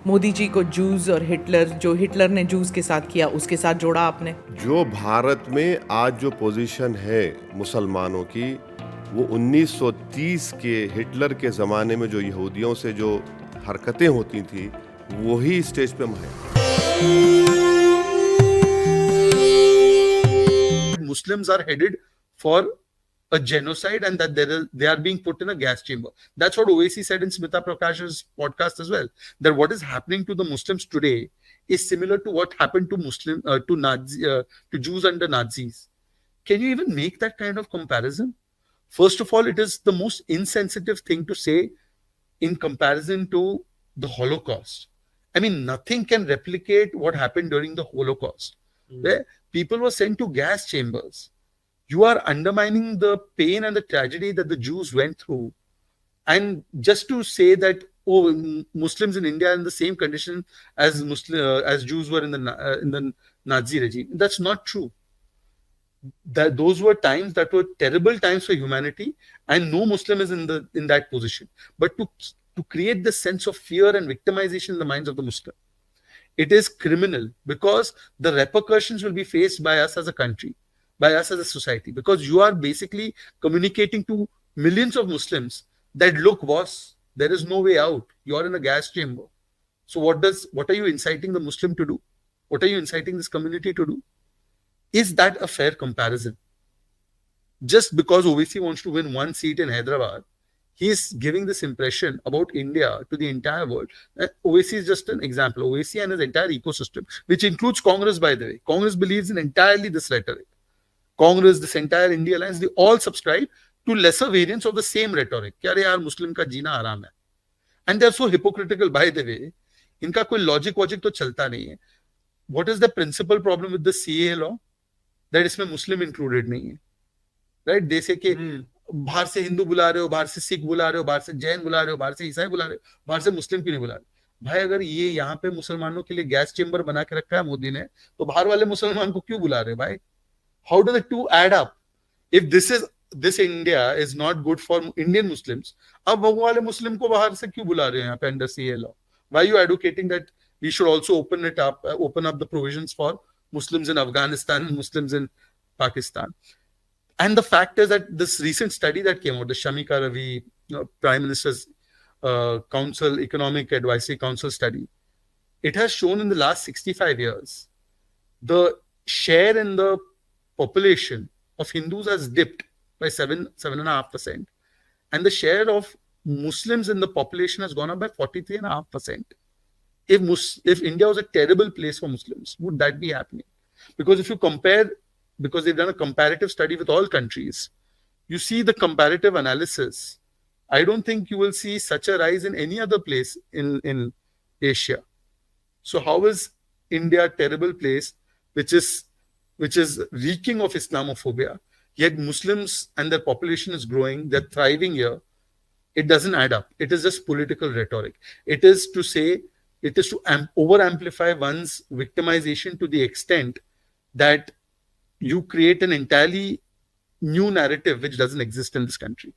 मोदी जी को जूस और हिटलर, जो हिटलर ने जूस के साथ किया, उसके साथ जोड़ा आपने? जो भारत में आज जो पोजीशन है मुसलमानों की, वो 1930 के हिटलर के ज़माने में जो यहूदियों से जो हरकतें होती थी, वही स्टेज पे हम हैं। Muslims are headed for a genocide and that they are being put in a gas chamber. That's what Owaisi said in Smita Prakash's podcast as well. That what is happening to the Muslims today is similar to what happened to to Jews under Nazis. Can you even make that kind of comparison? First of all, it is the most insensitive thing to say in comparison to the Holocaust. I mean, nothing can replicate what happened during the Holocaust, where people were sent to gas chambers. You are undermining the pain and the tragedy that the Jews went through. And just to say that, Muslims in India are in the same condition as Jews were in the Nazi regime, that's not true. That those were times that were terrible times for humanity, and no Muslim is in that position. But to create this sense of fear and victimization in the minds of the Muslim, it is criminal, because the repercussions will be faced by us as a country, by us as a society, because you are basically communicating to millions of Muslims that, look, boss, there is no way out. You are in a gas chamber. So what are you inciting the Muslim to do? What are you inciting this community to do? Is that a fair comparison? Just because Owaisi wants to win one seat in Hyderabad, he's giving this impression about India to the entire world. Owaisi is just an example. Owaisi and his entire ecosystem, which includes Congress, by the way. Congress believes in entirely this rhetoric. Congress, this entire India Alliance, they all subscribe to lesser variants of the same rhetoric. Kya re yaar, Muslim ka jeena haram hai. And they're so hypocritical, by the way. Inka koi logic to chalta nahi hai. What is the principal problem with the CAA law? That इसमें मुस्लिम included नहीं है, right? जैसे कि बाहर से हिंदू बुला रहे हो, बाहर से सिख बुला रहे हो, बाहर से जैन बुला रहे हो, बाहर से ईसाई बुला रहे हो, बाहर से मुस्लिम क्यों नहीं बुला रहे? भाई, अगर ये यहाँ पे मुसलमानों के लिए गैस चेंबर बना के रखा है मोदी ने, तो बाहर वाले मुसलमान को क्यों बुला रहे भाई? How do the two add up? If this India is not good for Indian Muslims, अब वो वाले मुस्लिम को बाहर से क्यों बुला रहे हैं यहाँ पे under CAA law? Why you advocating that we should also open up the provisions for Muslims in Afghanistan and Muslims in Pakistan? And the fact is that this recent study that came out, the Shamika Ravi Prime Minister's Council, Economic Advisory Council study, it has shown in the last 65 years, the share in the population of Hindus has dipped by 7.5%. And the share of Muslims in the population has gone up by 43.5%. If India was a terrible place for Muslims, would that be happening? Because if you compare, because they've done a comparative study with all countries, you see the comparative analysis. I don't think you will see such a rise in any other place in Asia. So how is India a terrible place, which is reeking of Islamophobia, yet Muslims and their population is growing, they're thriving here? It doesn't add up. It is just political rhetoric. It is to over-amplify one's victimization to the extent that you create an entirely new narrative which doesn't exist in this country.